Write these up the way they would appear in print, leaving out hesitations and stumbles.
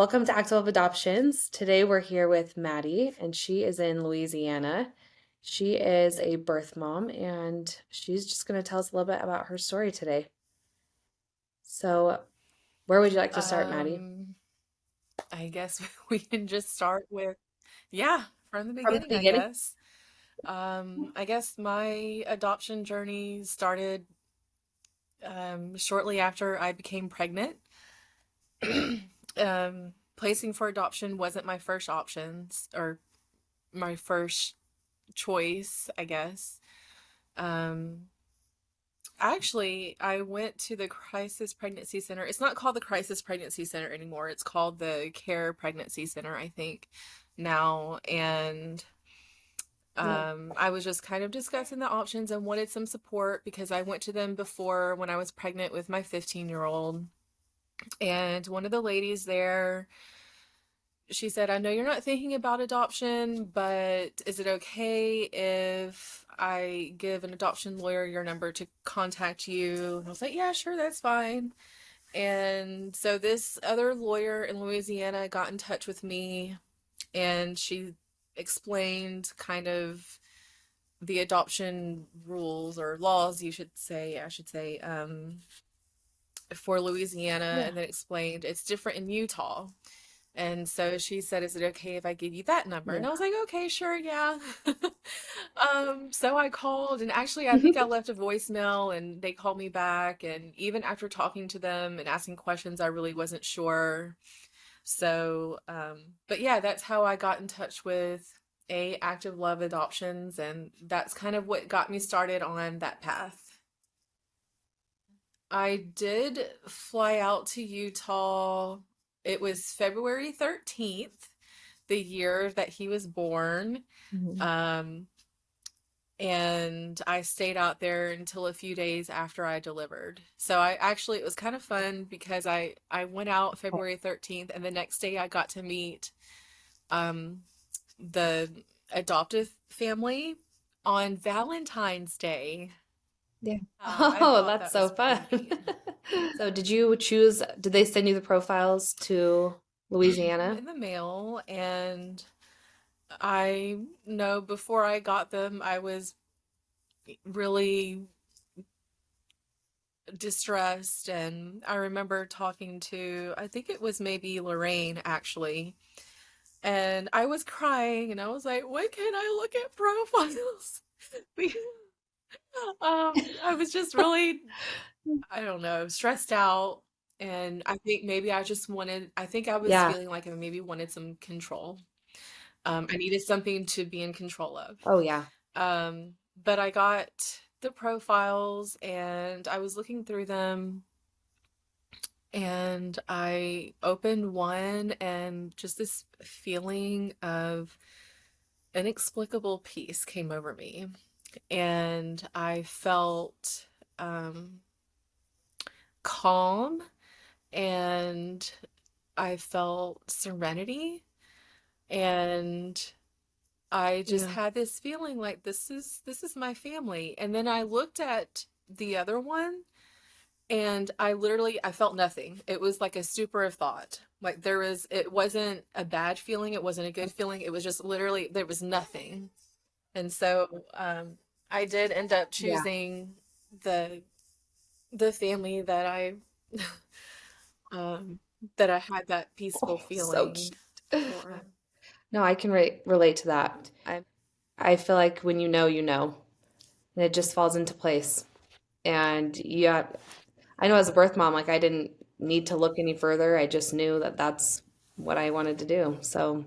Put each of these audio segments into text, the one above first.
welcome to Active Adoptions. Today we're here with Maddie, and she is in Louisiana. She is a birth mom, and she's just going to tell us a little bit about her story today. So, where would you like to start, Maddie? Um, I guess we can just start with, yeah, from the From the beginning, I beginning? guess. I guess my adoption journey started shortly after I became pregnant. Placing for adoption wasn't my first options or my first choice, I guess. Um, Actually, I went to the Crisis Pregnancy Center. It's not called the Crisis Pregnancy Center anymore. It's called the Care Pregnancy Center, I think, now. And Yeah. I was just kind of discussing the options and wanted some support because I went to them before when I was pregnant with my 15-year-old. And one of the ladies there, she said, I know you're not thinking about adoption, but is it okay if I give an adoption lawyer your number to contact you? And I was like, yeah, sure, that's fine. And so this other lawyer in Louisiana got in touch with me and she explained kind of the adoption rules or laws, you should say, I should say, for Louisiana, Yeah. and then explained it's different in Utah. And so she said, is it okay if I give you that number? Yeah. And I was like, okay, sure, yeah. So I called, and actually, I think I left a voicemail, and they called me back. And even after talking to them and asking questions, I really wasn't sure. So, but yeah, that's how I got in touch with A Active Love Adoptions, and that's kind of what got me started on that path. I did fly out to Utah. It was February 13th, the year that he was born. Mhm. Um, and I stayed out there until a few days after I delivered. So I actually it was kind of fun because I went out February 13th and the next day I got to meet um the adoptive family on Valentine's Day. Yeah. I Oh, thought that's that so was fun. pretty neat. So, did they send you the profiles to Louisiana? In the mail, and I know before I got them, I was really distressed. And I remember talking to, I think it was maybe Lorraine actually, and I was crying and I was like, when can I look at profiles? Because, I was just really, I don't know, stressed out. And I think maybe I just wanted, I think I was Yeah. feeling like I maybe wanted some control. I needed something to be in control of. Oh, yeah. But I got the profiles and I was looking through them and I opened one and just this feeling of inexplicable peace came over me. And I felt calm and I felt serenity and I just Yeah. had this feeling like this is my family. And then I looked at the other one and I felt nothing. It was like a stupor of thought. Like it wasn't a bad feeling, it wasn't a good feeling. It was just literally there was nothing. And so I did end up Yeah. choosing the the family that I um that I had that peaceful Oh, so feeling cute. for. No, I can relate to that. I feel like when you know, and it just falls into place. And yeah, I know as a birth mom, like I didn't need to look any further. I just knew that that's what I wanted to do. So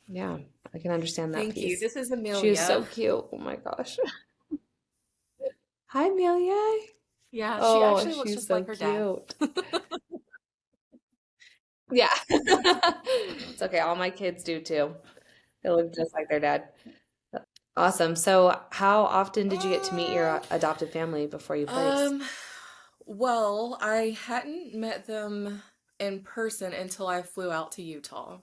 yeah, I can understand that Thank you. piece. This is She was so Amelia. cute. Oh my gosh. Hi, Amelia. Yeah, she Oh, actually looks she's just so like her dad. cute. Yeah. It's okay. All my kids do too. They look just like their dad. Awesome. So, how often did you get to meet Uh, your adopted family before you placed? um, well, I hadn't met them in person until I flew out to Utah.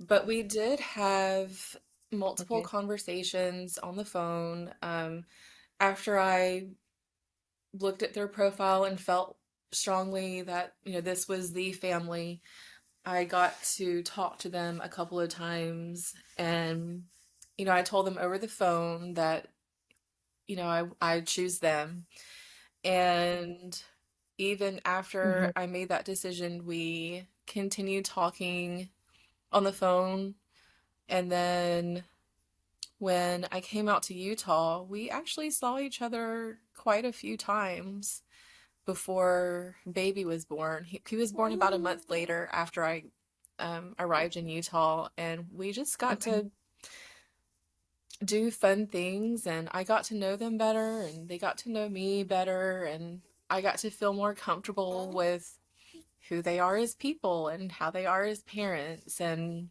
But we did have multiple Okay. conversations on the phone after I looked at their profile and felt strongly that, this was the family. I got to talk to them a couple of times, and I told them over the phone that I choose them. And even Hmm. after I made that decision, we continued talking on the phone. And then when I came out to Utah, we actually saw each other quite a few times before baby was born. He was born about a month later after I arrived in Utah, and we just got Okay. to do fun things, and I got to know them better, and they got to know me better, and I got to feel more comfortable with who they are as people and how they are as parents, and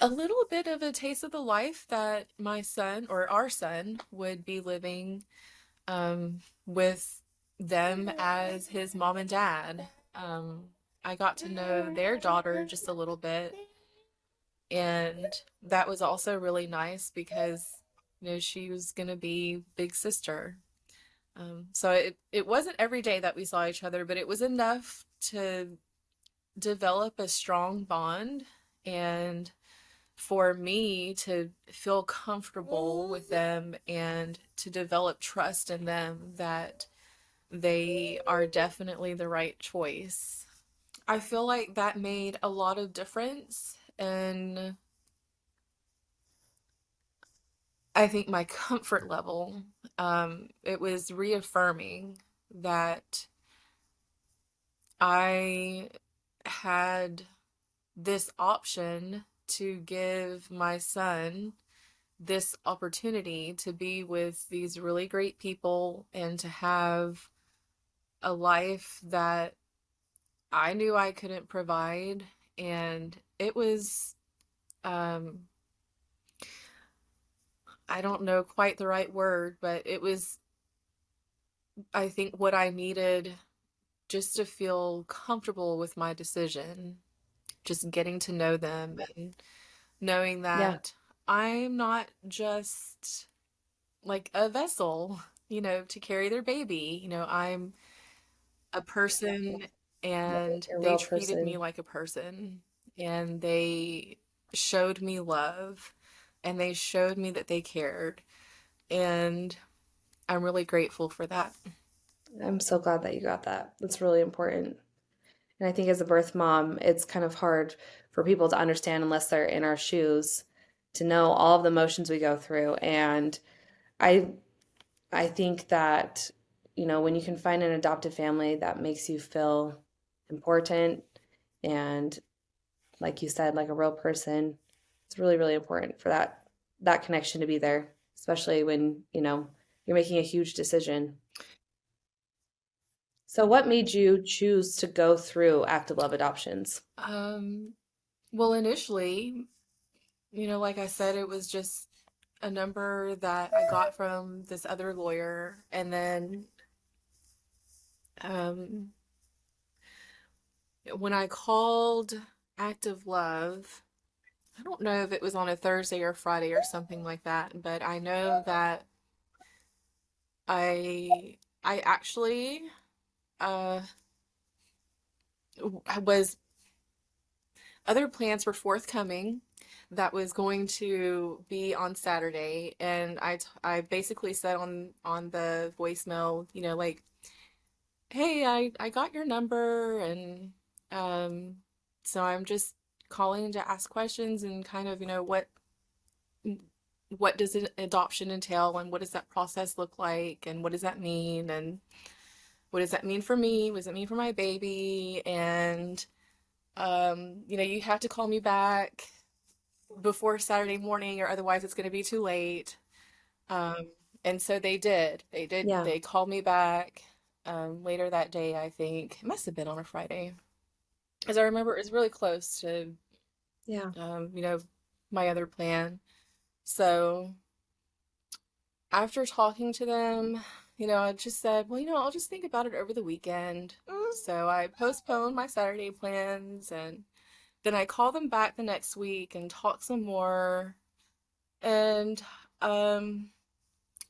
a little bit of a taste of the life that my son or our son would be living with them as his mom and dad. Um, I got to know their daughter just a little bit, and that was also really nice because she was gonna be big sister. So it wasn't every day that we saw each other, but it was enough to develop a strong bond and for me to feel comfortable with them and to develop trust in them that they are definitely the right choice. I feel like that made a lot of difference, and I think my comfort level, it was reaffirming that I had this option to give my son this opportunity to be with these really great people and to have a life that I knew I couldn't provide. And it was, um, I don't know quite the right word, but it was, I think, what I needed just to feel comfortable with my decision, just getting to know them and knowing Yeah. that I'm not just like a vessel, to carry their baby. I'm a person, and You're a they real treated me person. like a person, and they showed me love, and they showed me that they cared, and I'm really grateful for that. I'm so glad that you got that. That's really important. And I think as a birth mom, it's kind of hard for people to understand unless they're in our shoes to know all of the emotions we go through. And I I think that, when you can find an adoptive family that makes you feel important and like you said, like a real person, it's really, really important for that connection to be there, especially when, you're making a huge decision. So what made you choose to go through active love adoptions? Um, well, initially, like I said, it was just a number that I got from this other lawyer, and then um, when I called Active Love, I don't know if it was on a Thursday or Friday or something like that, but I know that I actually uh was other plans were forthcoming that was going to be on Saturday, and I basically said on the voicemail, like, "Hey, I got your number, and um so I'm just calling to ask questions and kind of, what does an adoption entail, and what does that process look like, and what does that mean, and what does that mean for me, what does it mean for my baby, and you have to call me back before Saturday morning or otherwise it's going to be too late." um, and so Yeah. they called me back later that day. I think it must have been on a Friday, as I remember it was really close to Yeah. um, you know my other plan. So after talking to them, I just said, well, I'll just think about it over the weekend. So I postponed my Saturday plans, and then I called them back the next week and talked some more. And um,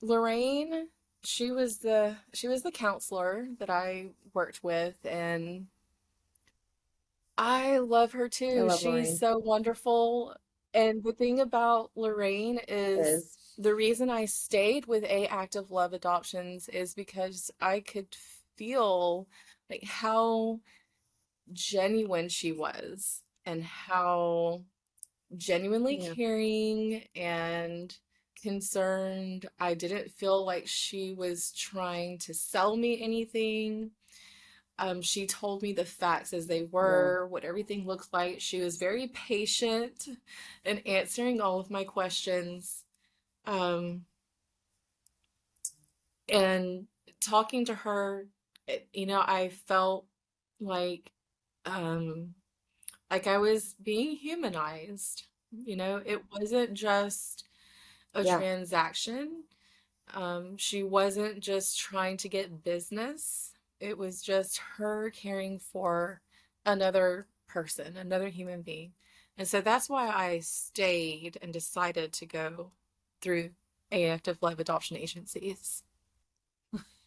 Lorraine, she was the counselor that I worked with, and I love her I too. love She's Lorraine. so wonderful. And the thing about Lorraine It is is. the reason I stayed with A Active Love Adoptions is because I could feel like how genuine she was and how genuinely Yeah. caring and concerned. I didn't feel like she was trying to sell me anything. She told me the facts as they Yeah. were, what everything looked like. She was very patient in answering all of my questions. Um, and talking to her, I felt like um, like I was being humanized. It wasn't just a Yeah. transaction. She wasn't just trying to get business. It was just her caring for another person, another human being. And so that's why I stayed and decided to go through active love adoption agencies.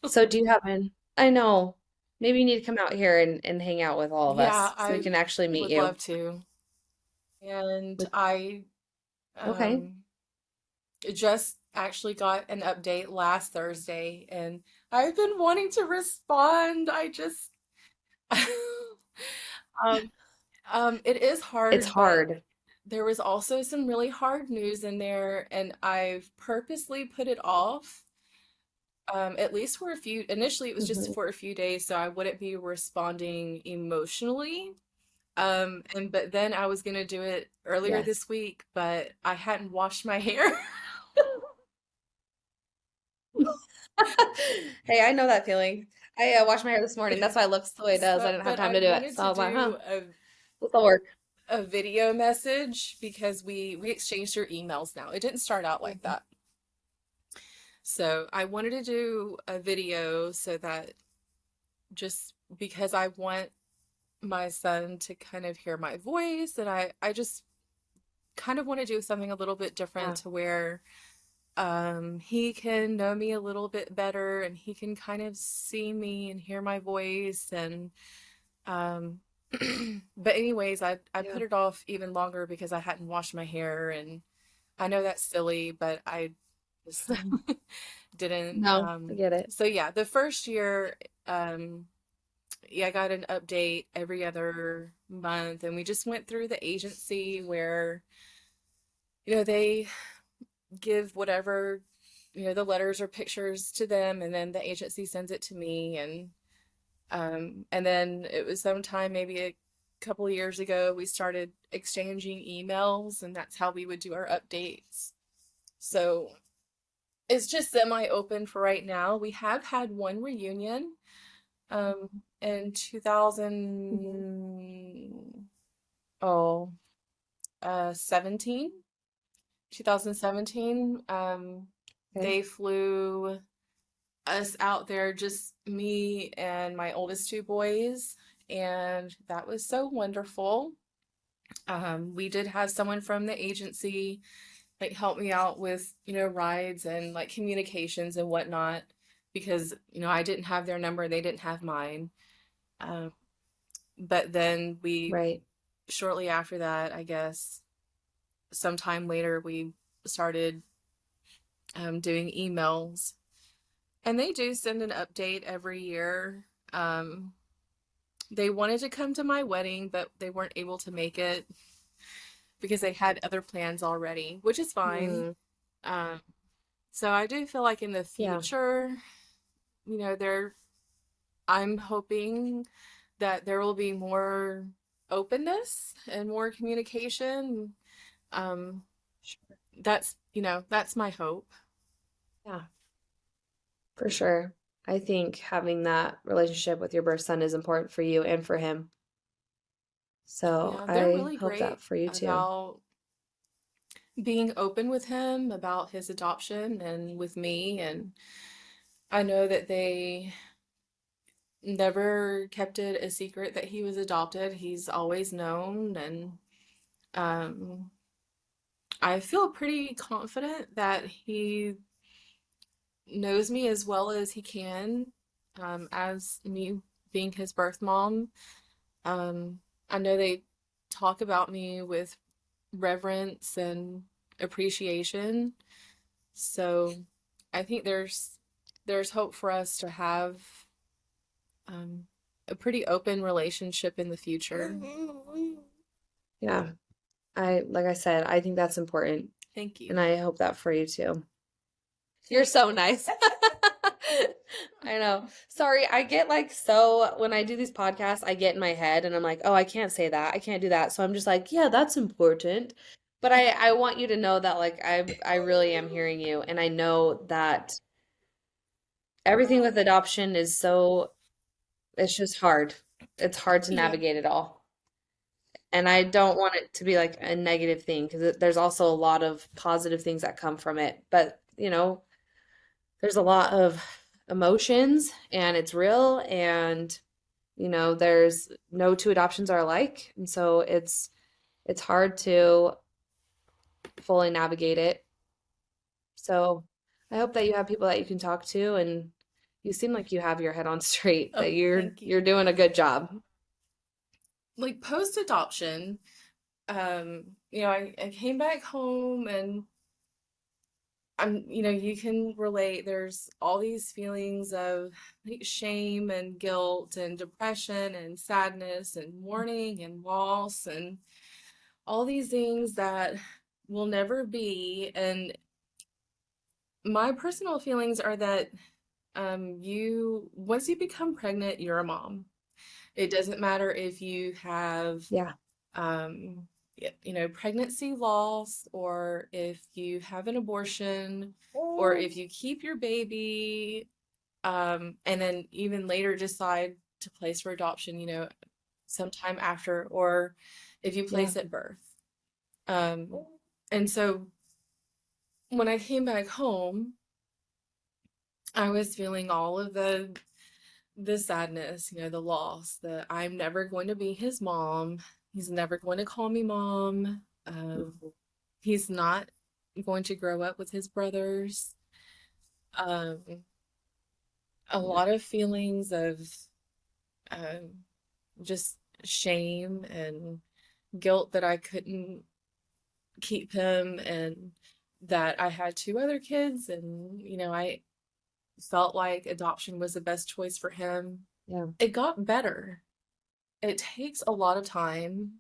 So do you have an, I know, maybe you need to come out here and hang out with all of Yeah, us so we I can actually meet would you. love to. And With, I okay. um, just actually got an update last Thursday, and I've been wanting to respond. I just um, it is It's hard, but hard. there was also some really hard news in there, and I've purposely put it off. At least for a few, initially it was just Hmm. for a few days, so I wouldn't be responding emotionally. And but then I was gonna do it earlier Yes. this week, but I hadn't washed my hair. Hey, I know that feeling. I washed my hair this morning. That's why it looks the way it does. I So, didn't have but time I to do it. wanted So to I was like, huh, do this'll work. a video message because we exchanged our emails now. It didn't start out like Mhm. that. So I wanted to do a video so that just because I want my son to kind of hear my voice, and I just kind of want to do something a little bit different Yeah. to where he can know me a little bit better and he can kind of see me and hear my voice and um but anyways, I Yeah. put it off even longer because I hadn't washed my hair, and I know that's silly, but I just Mhm. didn't. No, I get it. So yeah, the first year, yeah, I got an update every other month, and we just went through the agency where, they give whatever, the letters or pictures to them, and then the agency sends it to me, and then it was sometime maybe a couple of years ago we started exchanging emails, and that's how we would do our updates. So it's just semi-open for right now. We have had one reunion in Hmm. 2000 oh 17 2017. Okay. They flew us out there, just me and my oldest two boys, and that was so wonderful. We did have someone from the agency like help me out with, rides and like communications and whatnot because, I didn't have their number, they didn't have mine. Um, but then Right. shortly after that, I guess, sometime later, we started doing emails, and they do send an update every year. Um, they wanted to come to my wedding, but they weren't able to make it because they had other plans already, which is fine. Mm, Um, so I do feel like in the yeah. future, there I'm hoping that there will be more openness and more communication. Um, Sure. that's my hope. Yeah, for sure. I think having that relationship with your birth son is important for you and for him. So Yeah, they're I really hope that great for you too. about being open with him about his adoption and with me. And I know that they never kept it a secret that he was adopted. He's always known. And um, I feel pretty confident that he knows me as well as he can, as me being his birth mom. Um, I know they talk about me with reverence and appreciation. So I think there's hope for us to have um, a pretty open relationship in the future. Yeah. Like I said, I think that's important. Thank you. And I hope that for you too. You're so nice. I know. Sorry, I get like so when I do these podcasts, I get in my head and I'm like, oh, I can't say that. I can't do that. So I'm just like, yeah, that's important. But I want you to know that like I really am hearing you and I know that everything with adoption is so it's just hard. It's hard to Yeah. navigate it all. And I don't want it to be like a negative thing because there's also a lot of positive things that come from it. But, there's a lot of emotions and it's real and there's no two adoptions are alike. And so it's hard to fully navigate it. So I hope that you have people that you can talk to and you seem like you have your head on straight, Oh, that you're thank you're you. doing a good job. Like post adoption, I came back home and you can relate. There's all these feelings of like shame and guilt and depression and sadness and mourning and loss and all these things that will never be. And my personal feelings are that you once you become pregnant, you're a mom. It doesn't matter if you have Yeah. um, pregnancy loss, or if you have an abortion, or if you keep your baby, and then even later decide to place for adoption, sometime after, or if you Yeah. place at birth. Um, and so when I came back home, I was feeling all of the sadness, the loss, that I'm never going to be his mom. He's never going to call me mom. He's not going to grow up with his brothers. Um, a Yeah. lot of feelings of just shame and guilt that I couldn't keep him, and that I had two other kids, and I felt like adoption was the best choice for him. Yeah. It got better. It takes a lot of time.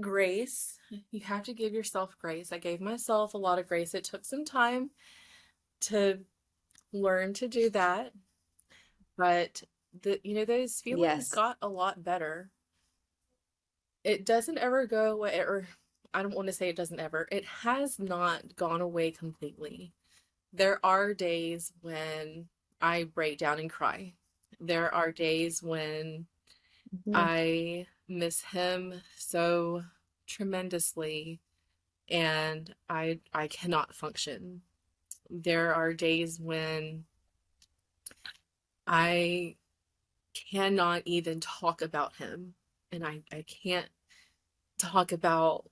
Grace. You have to give yourself grace. I gave myself a lot of grace. It took some time to learn to do that, but those feelings Yes. got a lot better. It doesn't ever go away, or I don't want to say it doesn't ever. It has not gone away completely. There are days when I break down and cry. There are days when Mhm. I miss him so tremendously, and I cannot function. There are days when I cannot even talk about him, and I can't talk about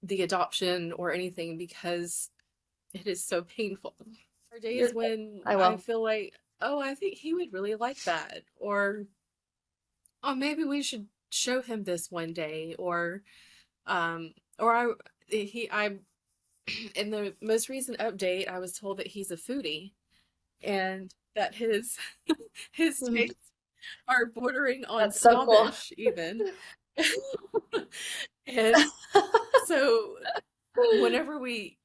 the adoption or anything because it is so painful. There are You're days good. when I I will. feel like, oh, I think he would really like that, or oh, maybe we should show him this one day, or I in the most recent update, I was told that he's a foodie, and that his Mhm. tastes are bordering on That's so cool. snobbish even. And so whenever we,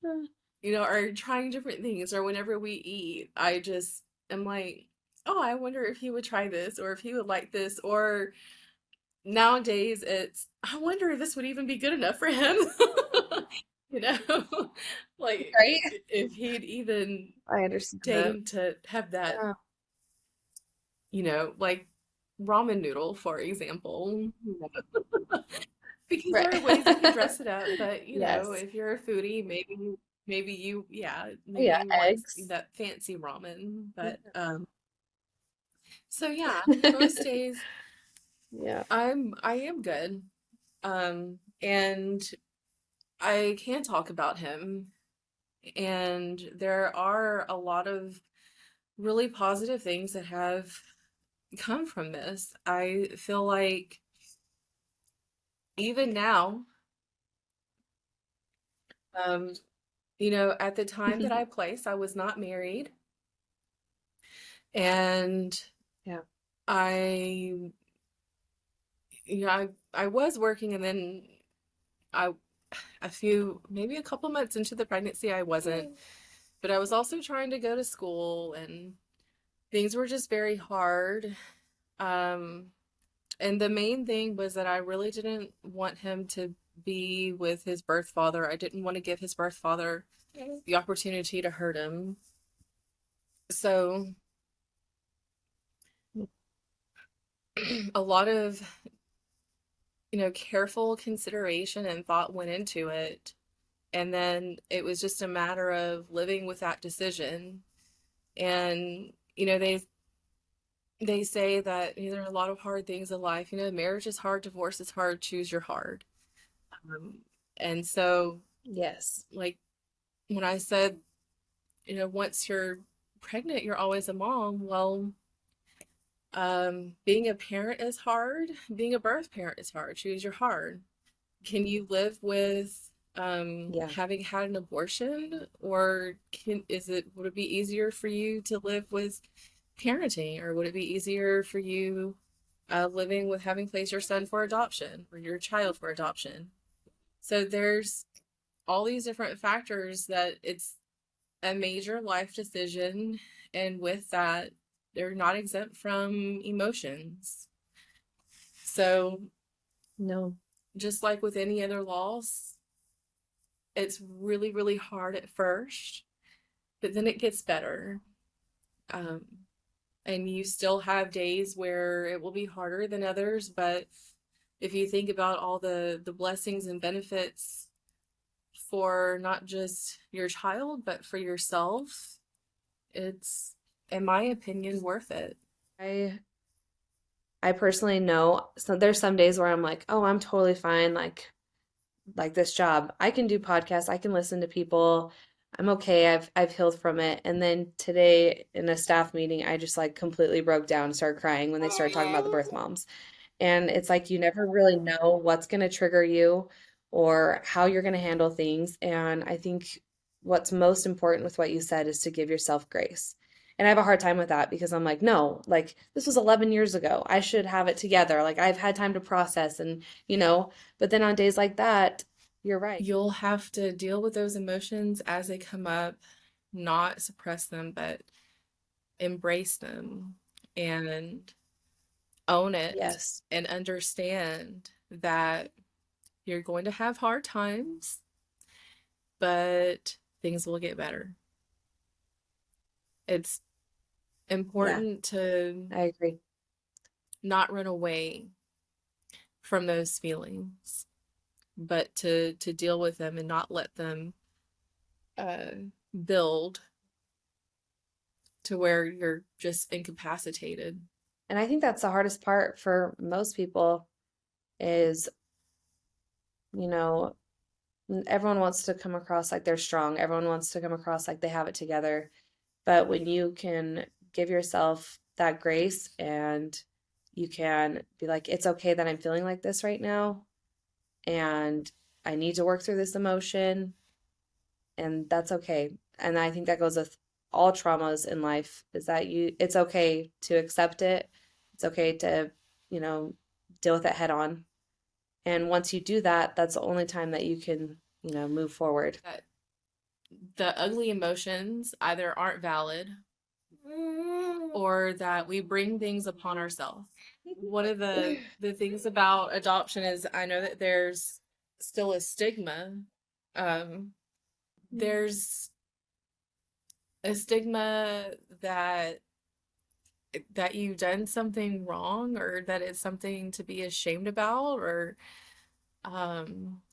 are trying different things, or whenever we eat, I just am like, oh, I wonder if he would try this, or if he would like this, or nowadays it's, I wonder if this would even be good enough for him. you know, like Right? if he'd even I understand that. deign to have that, Yeah. like ramen noodle, for example. Because there Right. are ways you can dress it up, but Yes. if you're a foodie, Oh, maybe yeah, you want eggs. that fancy ramen. Yeah. But so yeah, most days Yeah. I am good. And I can talk about him, and there are a lot of really positive things that have come from this. I feel like even now, um, you know, at the time that I placed, I was not married, and Yeah. I, you know, I was working, and then I, maybe a couple months into the pregnancy, I wasn't, but I was also trying to go to school, and things were just very hard. Um, and the main thing was that I really didn't want him to be with his birth father. I didn't want to give his birth father the opportunity to hurt him. So a lot of, you know, careful consideration and thought went into it. And then it was just a matter of living with that decision. And, you know, they say that, you know, there are a lot of hard things in life. You know, marriage is hard, divorce is hard, choose your hard. Um, and so, Yes. like, when I said, you know, once you're pregnant, you're always a mom. Well, being a parent is hard. Being a birth parent is hard. Choose your hard. Can you live with Yeah. having had an abortion, or would it be easier for you to live with parenting, or would it be easier for you living with having placed your son for adoption or your child for adoption? So there's all these different factors that it's a major life decision, and with that, they're not exempt from emotions. So No. just like with any other loss, it's really, really hard at first, but then it gets better. Um, and you still have days where it will be harder than others, but if you think about all the blessings and benefits for not just your child, but for yourself, it's, in my opinion, worth it. I I personally know, so there's some days where I'm like, oh, I'm totally fine, like this job. I can do podcasts, I can listen to people. I'm okay. I've healed from it. And then today in a staff meeting, I just like completely broke down and started crying when they started talking about the birth moms. And it's like you never really know what's going to trigger you or how you're going to handle things. And I think what's most important with what you said is to give yourself grace. And I have a hard time with that because I'm like, no, like this was 11 years ago. I should have it together. Like I've had time to process but then on days like that, you're right. You'll have to deal with those emotions as they come up, not suppress them, but embrace them and own it Yes. and understand that you're going to have hard times, but things will get better. It's Yeah, important to I agree. not run away from those feelings, but to deal with them and not let them uh, build to where you're just incapacitated. And I think that's the hardest part for most people is, you know, everyone wants to come across like they're strong. Everyone wants to come across like they have it together. But when you can give yourself that grace and you can be like, it's okay that I'm feeling like this right now, and I need to work through this emotion, and that's okay. And I think that goes with all traumas in life is that it's okay to accept it. It's okay to, you know, deal with it head on. And once you do that, that's the only time that you can, move forward. That the ugly emotions either aren't valid or that we bring things upon ourselves. One of the things about adoption is I know that there's still a stigma. Um, there's a stigma that you've done something wrong, or that it's something to be ashamed about, or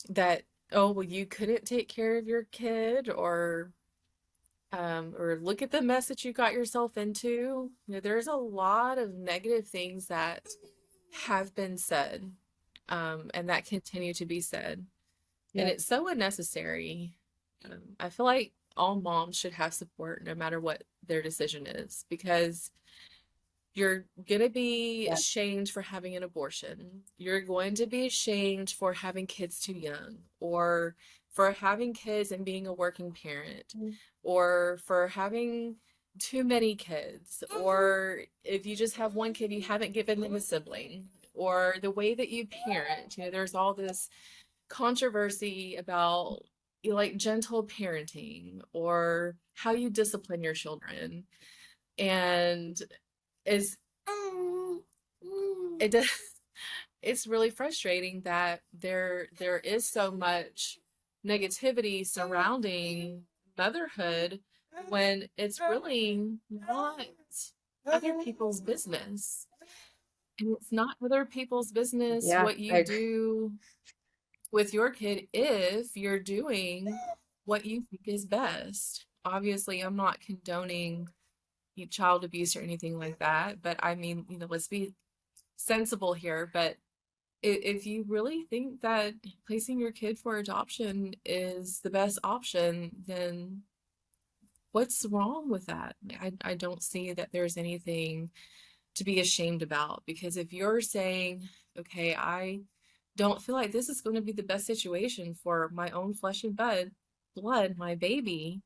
that, oh well, you couldn't take care of your kid, or look at the mess that you got yourself into. You know, there's a lot of negative things that have been said, and that continue to be said, and Yep. it's so unnecessary. I feel like all moms should have support no matter what their decision is, because You're going to be Yeah. shamed for having an abortion. You're going to be shamed for having kids too young, or for having kids and being a working parent, or for having too many kids, or if you just have one kid, you haven't given them a sibling, or the way that you parent. There's all this controversy about like gentle parenting or how you discipline your children. And is it does it's really frustrating that there is so much negativity surrounding motherhood when it's really not other people's business. And it's not other people's business Yeah, what I you agree. do with your kid if you're doing what you think is best. Obviously, I'm not condoning child abuse or anything like that, but I mean, let's be sensible here. But if you really think that placing your kid for adoption is the best option, then what's wrong with that? I don't see that there's anything to be ashamed about, because if you're saying, okay, I don't feel like this is going to be the best situation for my own flesh and blood, my baby,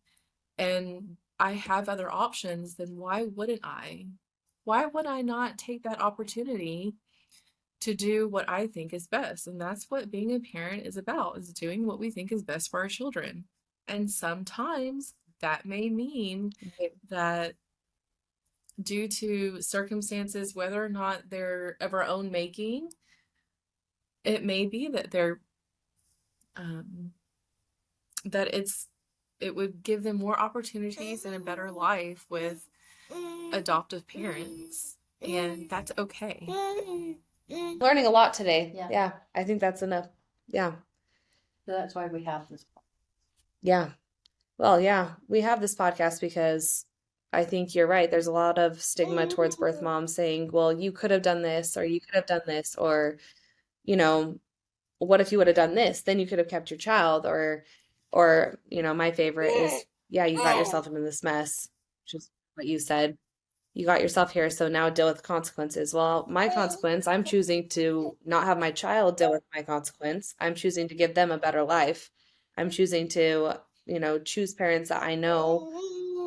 and I have other options, then why wouldn't I? Why would I not take that opportunity to do what I think is best? And that's what being a parent is about, is doing what we think is best for our children. And sometimes that may mean that due to circumstances, whether or not they're of our own making, it may be that they're um, that it would give them more opportunities and a better life with adoptive parents, and that's okay. Learning a lot today. Yeah. Yeah, I think that's enough. Yeah. So that's why we have this. Yeah. Well, yeah, we have this podcast because I think you're right. There's a lot of stigma towards birth moms saying, well, you could have done this, or you could have done this, or, you know, what if you would have done this? Then you could have kept your child, or, my favorite is, yeah, you got yourself into this mess, which is what you said. You got yourself here, so now deal with the consequences. Well, my consequence, I'm choosing to not have my child deal with my consequence. I'm choosing to give them a better life. I'm choosing to, choose parents that I know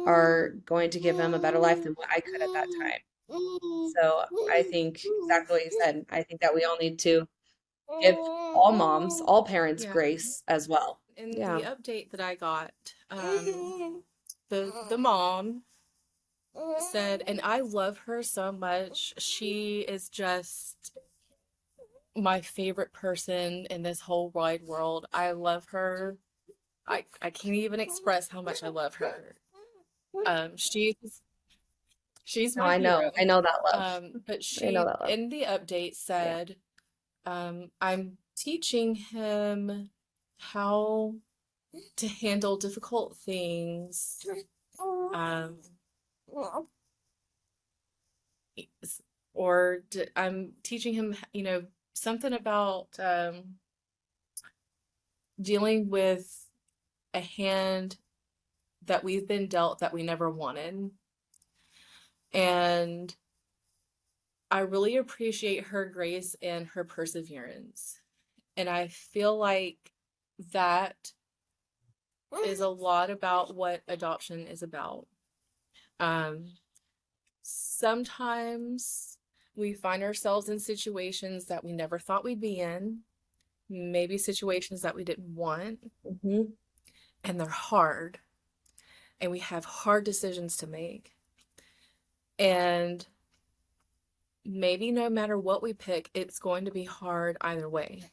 are going to give them a better life than what I could at that time. So I think exactly what you said. I think that we all need to give all moms, all parents Yeah. grace as well. In Yeah. the update that I got, the mom said, and I love her so much. She is just my favorite person in this whole wide world. I love her. I can't even express how much I love her. She's No, my I know. hero. I know that love. But I know she, that love. in the update, said, I'm teaching him how to handle difficult things. Or I'm teaching him, something about dealing with a hand that we've been dealt that we never wanted. And I really appreciate her grace and her perseverance. And I feel like that is a lot about what adoption is about. Sometimes we find ourselves in situations that we never thought we'd be in, maybe situations that we didn't want, Mm-hmm. and they're hard, and we have hard decisions to make. And maybe no matter what we pick, it's going to be hard either way.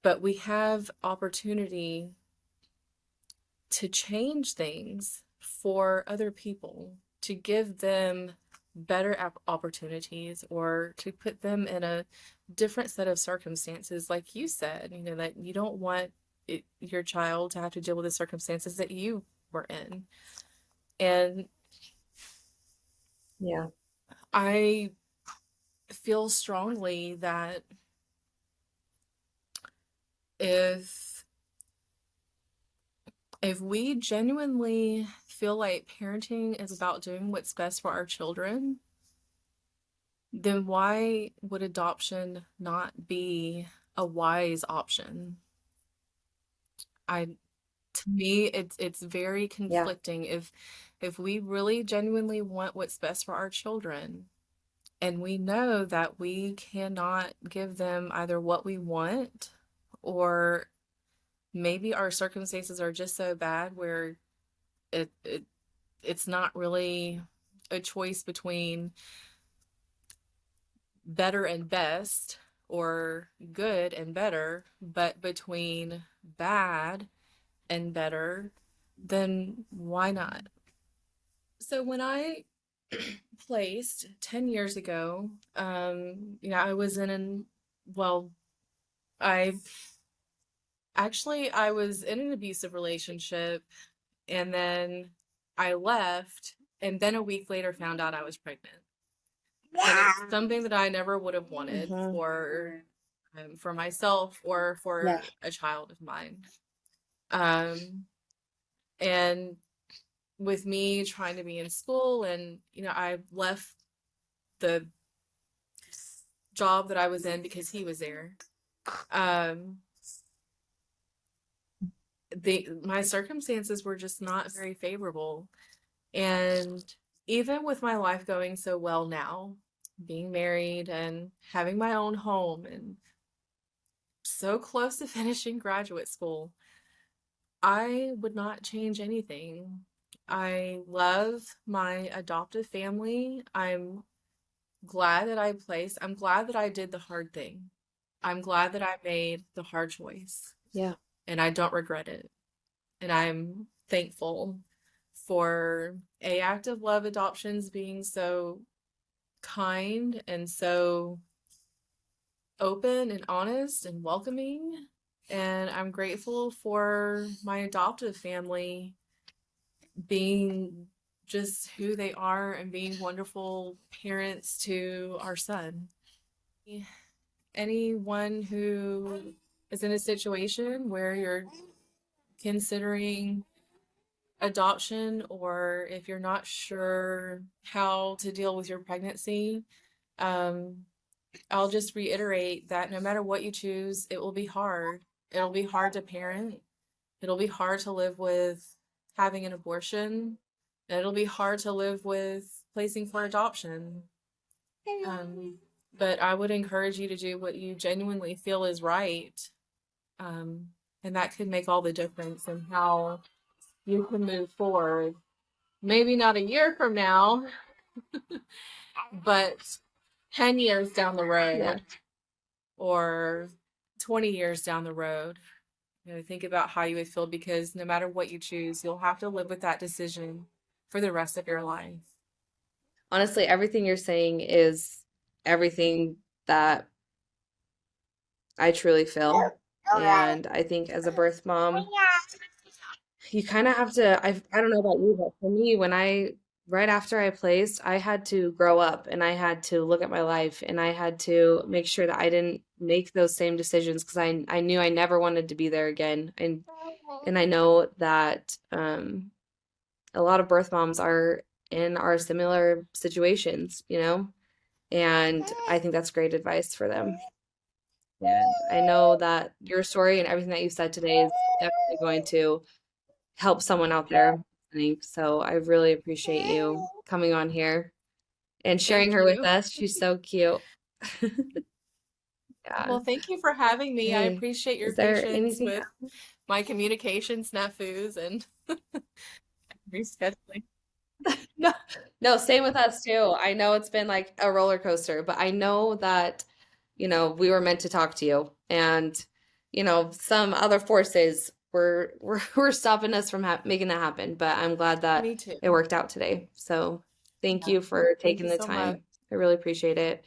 But we have opportunity to change things for other people, to give them better opportunities, or to put them in a different set of circumstances. Like you said, that you don't want your child to have to deal with the circumstances that you were in. And Yeah. I feel strongly that if we genuinely feel like parenting is about doing what's best for our children, then why would adoption not be a wise option? To me, it's very Yeah. conflicting. If we really genuinely want what's best for our children, and we know that we cannot give them either what we want, or maybe our circumstances are just so bad where it, it it's not really a choice between better and best or good and better, but between bad and better, then why not? So when I placed 10 years ago, I was well, I I was in an abusive relationship, and then I left, and then a week later found out I was pregnant. And it's something that I never would have wanted Hmm. for myself or Yeah. for a child of mine. Um, and with me trying to be in school, and I left the job that I was in because he was there. Um, my circumstances were just not very favorable, and even with my life going so well now, being married and having my own home and so close to finishing graduate school, I would not change anything. I love my adoptive family. I'm glad that I did the hard thing. I'm glad that I made the hard choice, Yeah. and I don't regret it. And I'm thankful for active love adoptions being so kind and so open and honest and welcoming. And I'm grateful for my adoptive family being just who they are and being wonderful parents to our son. Anyone who is in a situation where you're considering adoption, or if you're not sure how to deal with your pregnancy, um, I'll just reiterate that no matter what you choose, it will be hard. It'll be hard to parent. It'll be hard to live with having an abortion. And it'll be hard to live with placing for adoption. Um, but I would encourage you to do what you genuinely feel is right. Um, and that could make all the difference in how you can move forward. Maybe not a year from now, but 10 years down the road, Yeah. or 20 years down the road. Think about how you would feel, because no matter what you choose, you'll have to live with that decision for the rest of your life. Honestly, everything you're saying is everything that I truly feel. And I think as a birth mom, you kind of have to, I don't know about you, but for me, right after I placed, I had to grow up, and I had to look at my life, and I had to make sure that I didn't make those same decisions, because I knew I never wanted to be there again. And I know that a lot of birth moms are in our similar situations, and I think that's great advice for them. And I know that your story and everything that you said today is definitely going to help someone out there listening. So I really appreciate you coming on here and sharing Thank her with you. us. She's so cute. Yeah. Well, thank you for having me. I Hey, appreciate your is there patience anything with my communication snafus and rescheduling. No, no, same with us too. I know it's been like a roller coaster, but I know that, we were meant to talk to you, and, some other forces were stopping us from making that happen. But I'm glad that Me too. it worked out today. So thank Yeah. you for Thank taking you the so much. time. I really appreciate it.